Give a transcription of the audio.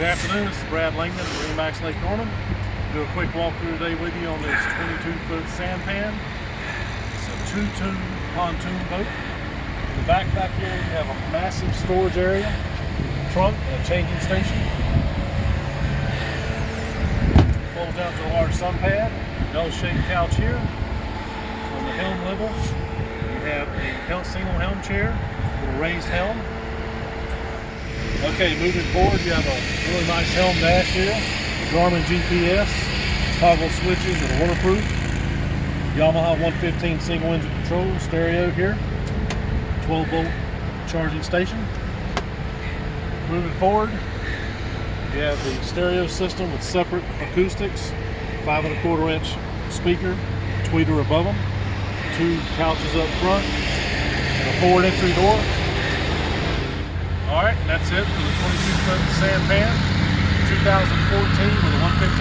afternoon, this is Brad Langdon at MarineMax Lake Norman. Do a quick walkthrough today with you on this 22-foot Sanpan. It's a two-tune pontoon boat. In the back here, you have a massive storage area, trunk, and a changing station. Folds down to a large sunpad, L-shaped couch here. On the helm level, you have a single helm chair with a raised helm. Okay, moving forward, you have a really nice helm dash here, Garmin GPS, toggle switches, and waterproof. Yamaha 115 single engine control, stereo here, 12-volt charging station. Moving forward, you have the stereo system with separate acoustics, 5 1/4 inch speaker, tweeter above them, 2 couches up front, and a forward entry door. Alright, and that's it for the 22-foot Sanpan 2014 with a 150